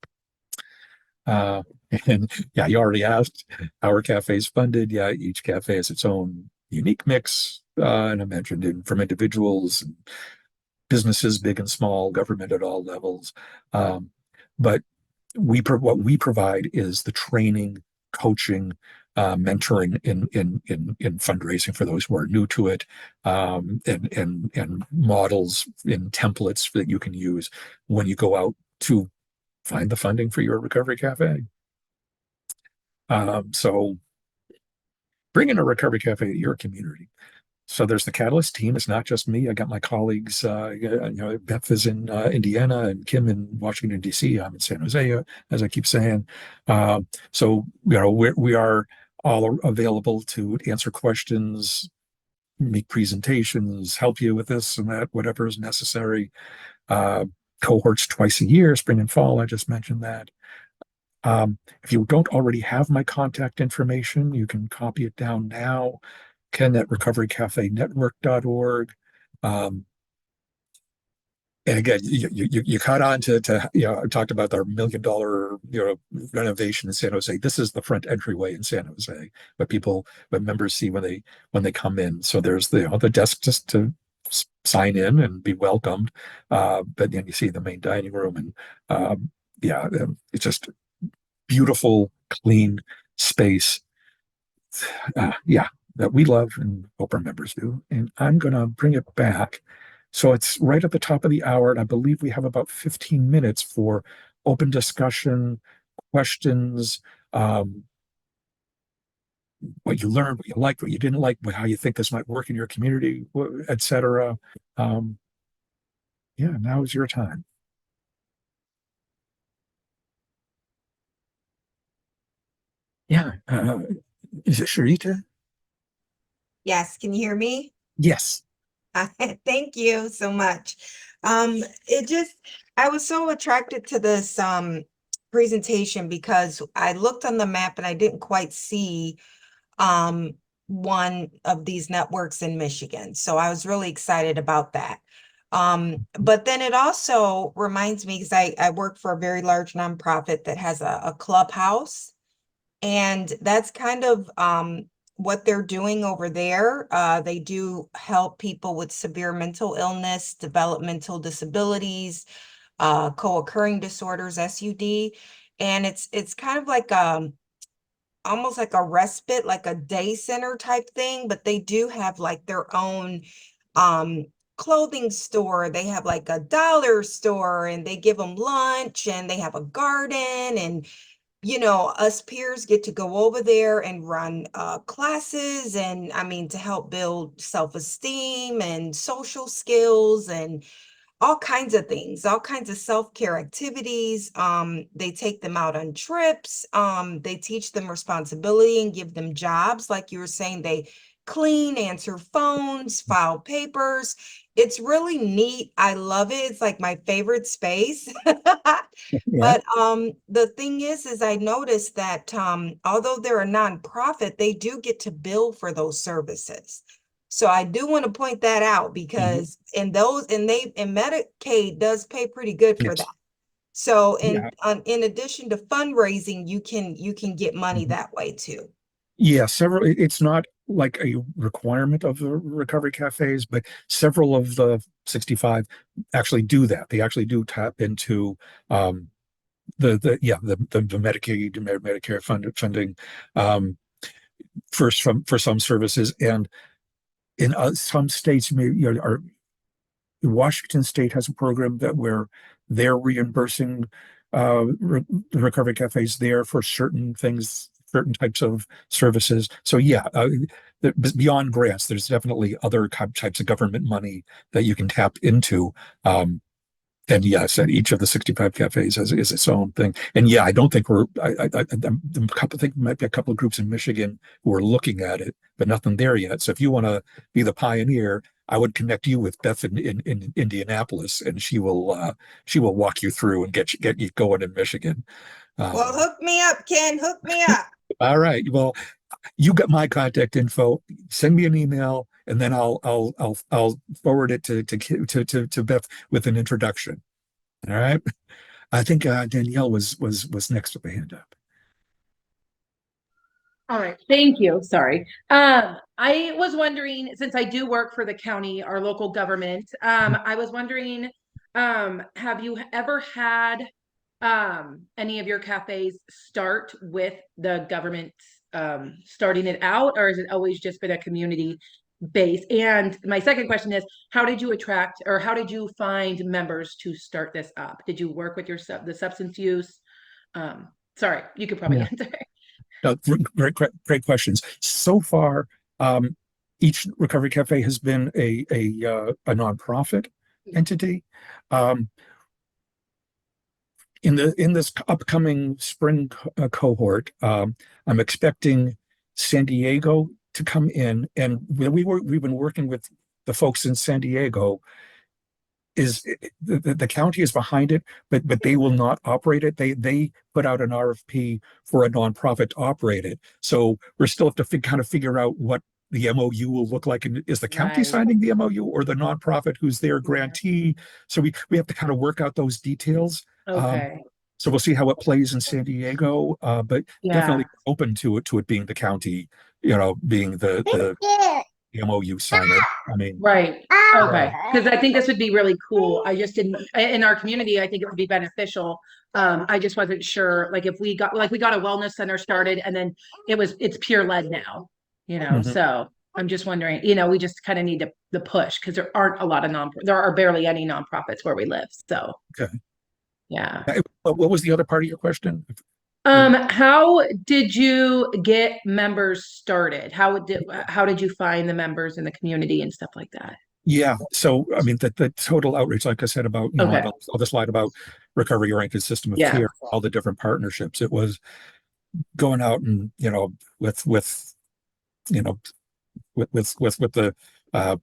Uh, and yeah, you already asked how our cafe's funded. Yeah, each cafe has its own unique mix. And I mentioned from individuals, and businesses, big and small, government at all levels. But what we provide is the training, coaching, mentoring in fundraising for those who are new to it, and models and templates that you can use when you go out to find the funding for your recovery cafe. So bring in a recovery cafe to your community. So there's the Catalyst team. It's not just me. I got my colleagues. Beth is in Indiana and Kim in Washington D.C. I'm in San Jose, as I keep saying. So we are all available to answer questions, make presentations, help you with this and that, whatever is necessary. Cohorts twice a year, spring and fall. I just mentioned that. If you don't already have my contact information, you can copy it down now. Ken at recoverycafenetwork.org. Um, and again, you caught on to I talked about our $1 million renovation in San Jose. This is the front entryway in San Jose, what members see when they come in. So there's the desk just to sign in and be welcomed. But then you see the main dining room, and it's just beautiful, clean space. That we love and hope our members do. And I'm going to bring it back. So it's right at the top of the hour, and I believe we have about 15 minutes for open discussion, questions, what you learned, what you liked, what you didn't like, how you think this might work in your community, etc. Now is your time. Yeah. Is it Sharita? Yes, can you hear me? Yes. Thank you so much. I was so attracted to this presentation because I looked on the map and I didn't quite see one of these networks in Michigan. So I was really excited about that. But then it also reminds me, because I work for a very large nonprofit that has a clubhouse. And that's kind of what they're doing over there. They do help people with severe mental illness, developmental disabilities, co-occurring disorders, SUD. And it's kind of like almost like a respite, like a day center type thing, but they do have like their own clothing store. They have like a dollar store, and they give them lunch, and they have a garden, and us peers get to go over there and run classes, and I mean, to help build self-esteem and social skills and all kinds of things, all kinds of self-care activities. They take them out on trips. They teach them responsibility and give them jobs. Like you were saying, they clean, answer phones, file papers. it's really neat. I love it. It's like my favorite space. Yeah. But the thing is I noticed that although they're a nonprofit, they do get to bill for those services. So I do want to point that out because in Medicaid does pay pretty good for Yes. that. So Yeah. in addition to fundraising, you can get money Mhm. that way too. Yeah, it's not like a requirement of the recovery cafes, but several of the 65 actually do that. They actually do tap into um, the Medicaid, Medicare funding um, for some services, and in some states, maybe Washington State has a program that where they're reimbursing the recovery cafes there for certain things, certain types of services. So yeah, beyond grants, there's definitely other types of government money that you can tap into. And yes, and each of the 65 cafes is its own thing. And yeah, I don't think I'm think there might be a couple of groups in Michigan who are looking at it, but nothing there yet. So if you want to be the pioneer, I would connect you with Beth in Indianapolis, and she will walk you through and get you going in Michigan. Well, Um, hook me up, Ken. Hook me up. all right. Well, you got my contact info. Send me an email, and then I'll forward it to Beth with an introduction. All right. I think Danielle was next with the hand up. All right, thank you. Sorry. I was wondering, since I do work for the county, our local government, I was wondering, have you ever had any of your cafes start with the government starting it out, or has it always just been a community base? And my second question is, how did you attract or how did you find members to start this up? Did you work with the substance use? Sorry, you could probably Yeah. answer. No, great questions. So far, um, each recovery cafe has been a nonprofit entity. Um, in this upcoming spring cohort, I'm expecting San Diego to come in, and we've been working with the folks in San Diego. Is the county is behind it, but they will not operate it. They put out an RFP for a nonprofit to operate it. So we're still have to kind of figure out what the MOU will look like. And is the county Right. signing the MOU or the nonprofit who's their grantee? So we have to kind of work out those details. Okay. So we'll see how it plays in San Diego, but Yeah. definitely open to it being the county, being the MOU signer. I mean, Right. Okay. Because I think this would be really cool. I just didn't, in our community, I think it would be beneficial. I just wasn't sure, like if we got a wellness center started and then it's peer led now, Mhm. so I'm just wondering, we just kind of need the push because there aren't a lot of there are barely any nonprofits where we live. So, Okay. yeah. What was the other part of your question? How did you get members started? How did you find the members in the community and stuff like that? Yeah. So, I mean, the total outreach, like I said, about, Okay. all the slide about recovery oriented system of Yeah. care, all the different partnerships. It was going out and, with, you know, with uh,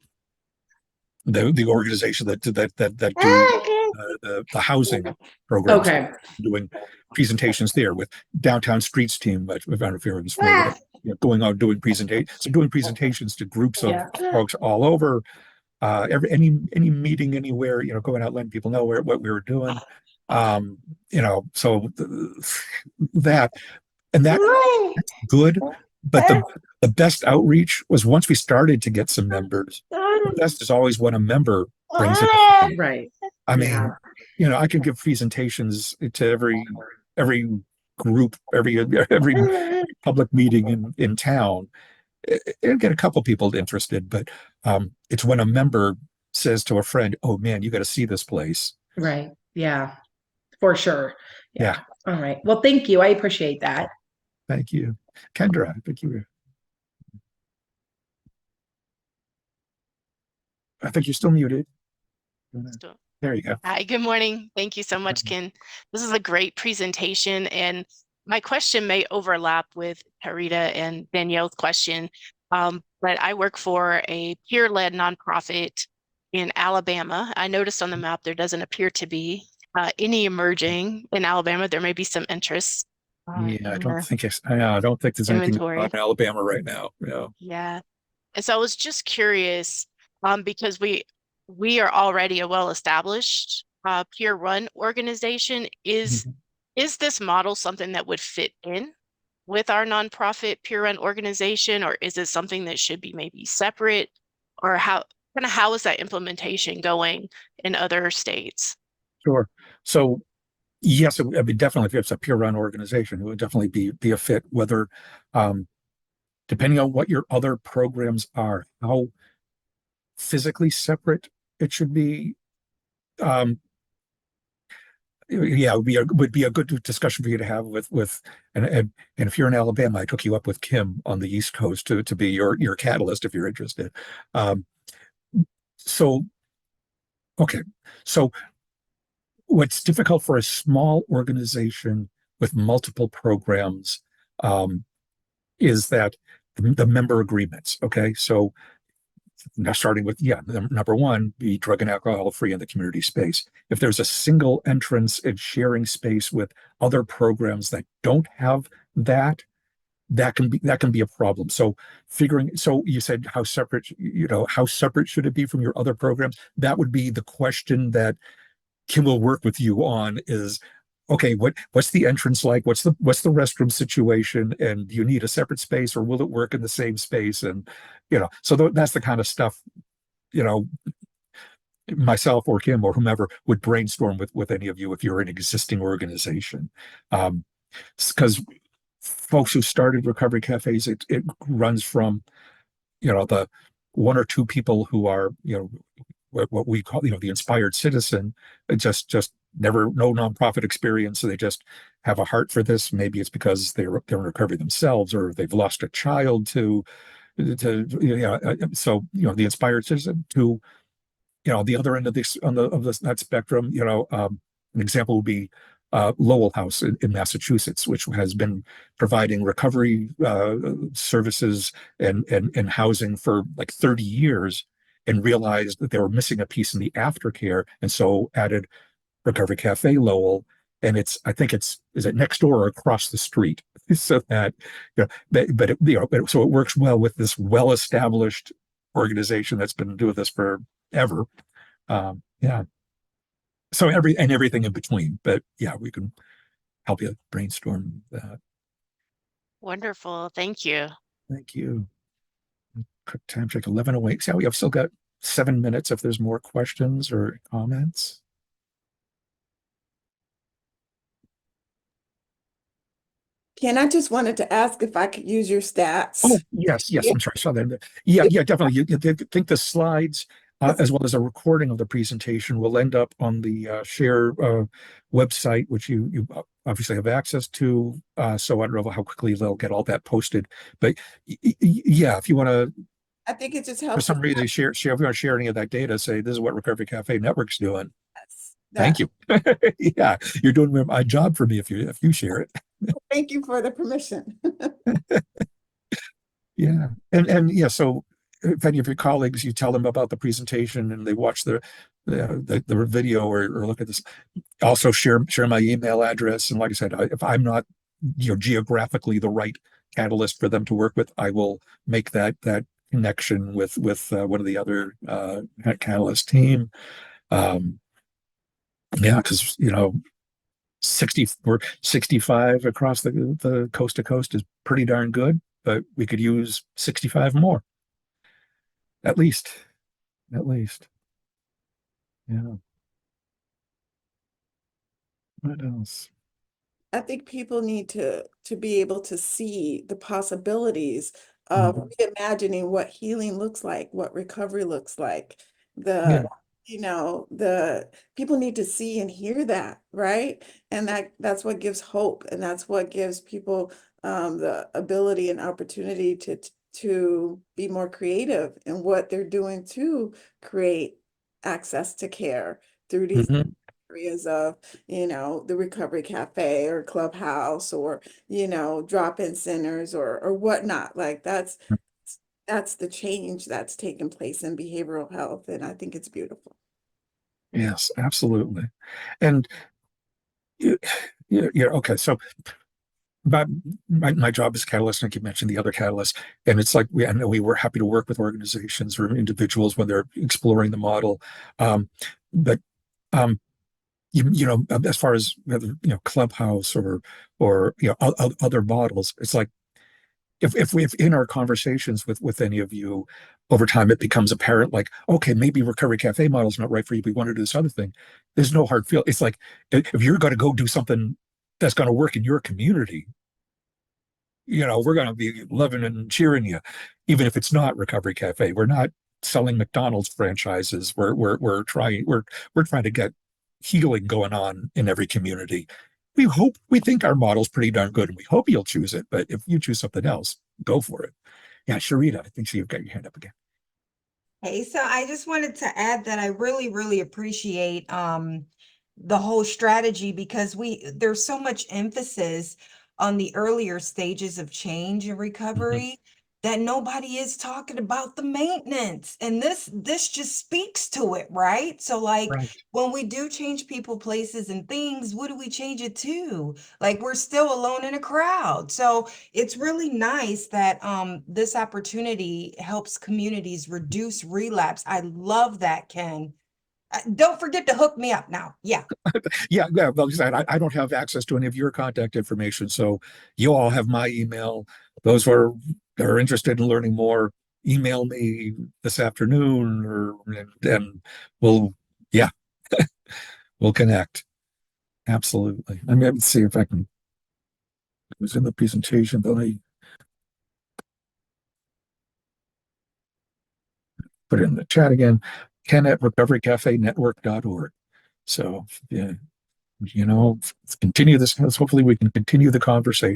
the organization that do the housing programs, Okay. doing presentations there with Downtown Streets team, which I don't know if you're familiar with it, going out doing presentations to groups of Yeah. folks all over. Any meeting anywhere, going out letting people know what we were doing. So that and that's good. But the best outreach was once we started to get some members. The best is always when a member brings it. Right. I mean, I can give presentations to every group, every public meeting in town. It'll get a couple people interested, but it's when a member says to a friend, "Oh man, you got to see this place." Right. Yeah, for sure. Yeah. All right. Well, thank you. I appreciate that. Thank you, Kendra. I think you're still muted. Still. There you go. Hi, good morning. Thank you so much, Ken. This is a great presentation, and my question may overlap with Tarita and Danielle's question, but I work for a peer-led nonprofit in Alabama. I noticed on the map there doesn't appear to be any emerging in Alabama. There may be some interest Yeah, in your I don't think there's anything inventory. on Alabama right now. Yeah. Yeah. And so I was just curious, because we are already a well-established peer-run organization. Mhm. Is this model something that would fit in with our nonprofit peer-run organization, or is it something that should be maybe separate? Or how is that implementation going in other states? Sure. So yes, I mean, definitely if it's a peer run organization, it would definitely be a fit, whether um, depending on what your other programs are, how physically separate it should be. Um, yeah, would be a good discussion for you to have with and if you're in Alabama, I took you up with Kim on the East Coast to be your catalyst if you're interested. Um, so okay, so what's difficult for a small organization with multiple programs um, is that the member agreements. Okay, so now starting with number one, be drug and alcohol free in the community space. If there's a single entrance and sharing space with other programs that don't have that, that can be a problem. So so you said how separate, how separate should it be from your other programs? That would be the question that Kim will work with you on is, okay, what's the entrance like? What's the restroom situation? And do you need a separate space or will it work in the same space? And so that's the kind of stuff, you know, myself or Kim or whomever would brainstorm with any of you if you're an existing organization. Because folks who started recovery cafes, it runs from, the one or two people who are, what we call, the inspired citizen, just never no nonprofit experience. So they just have a heart for this. Maybe it's because they're in recovery themselves, or they've lost a child so the inspired citizen to the other end of this that spectrum. An example would be Lowell House in Massachusetts, which has been providing recovery services and housing for like 30 years, and realized that they were missing a piece in the aftercare, and so added Recovery Cafe Lowell. And I think is it next door or across the street, so that so it works well with this well-established organization that's been doing this forever. Yeah. So everything in between, but yeah, we can help you brainstorm that. Wonderful. Thank you. Thank you. Quick time check, 11:08. So we have still got 7 minutes if there's more questions or comments. Ken, I just wanted to ask if I could use your stats. Oh, yes. Yeah. I'm sorry. I saw that. Yeah, definitely. You think the slides, as well as a recording of the presentation, will end up on the share website, which you obviously have access to. So I don't know how quickly they'll get all that posted. But yeah, if you want to, I think it just for helps some with reason, if you want to share any of that data, say this is what Recovery Cafe Network's doing. Thank you. Yeah, you're doing my job for me if you share it. Thank you for the permission. Yeah. And yeah, so if any of your colleagues, you tell them about the presentation and they watch the video or look at this, also share my email address. And like I said, if I'm not, geographically the right catalyst for them to work with, I will make that connection with one of the other catalyst team. Yeah, because 60 or 65 across the coast to coast is pretty darn good, but we could use 65 more at least. Yeah. What else? I think people need to be able to see the possibilities of reimagining what healing looks like, what recovery looks like. Yeah. The people need to see and hear that, right? And that's what gives hope, and that's what gives people the ability and opportunity to be more creative in what they're doing to create access to care through these Mhm. areas of, the Recovery Cafe or Clubhouse or, drop-in centers or whatnot. Like that's the change that's taken place in behavioral health, and I think it's beautiful. Yes, absolutely. And you, okay. So my job is catalyst, and you mentioned the other catalyst, and it's like I know we were happy to work with organizations or individuals when they're exploring the model, but um, as far as Clubhouse or other models, it's like if in our conversations with any of you over time it becomes apparent, like, okay, maybe Recovery Cafe model is not right for you, we want to do this other thing. There's no hard feel. It's like if you're going to go do something that's going to work in your community, we're going to be loving and cheering you, even if it's not Recovery Cafe. We're not selling McDonald's franchises. We're trying to get healing going on in every community. We think our model's pretty darn good, and we hope you'll choose it. But if you choose something else, go for it. Yeah, Sharita, I think you've got your hand up again. Hey, so I just wanted to add that I really, really appreciate the whole strategy, because there's so much emphasis on the earlier stages of change and recovery that nobody is talking about the maintenance. And this just speaks to it, right? So like Right. when we do change people, places, and things, what do we change it to? Like we're still alone in a crowd. So it's really nice that this opportunity helps communities reduce relapse. I love that, Ken. Don't forget to hook me up now. Yeah. Yeah. Well, I don't have access to any of your contact information, so you all have my email. Those who are interested in learning more, email me this afternoon, and we'll, yeah, we'll connect. Absolutely. I mean, let's see if I can. It was in the presentation, but I put it in the chat again. Ken at recoverycafenetwork.org. So, yeah, let's continue this. Hopefully, we can continue the conversation.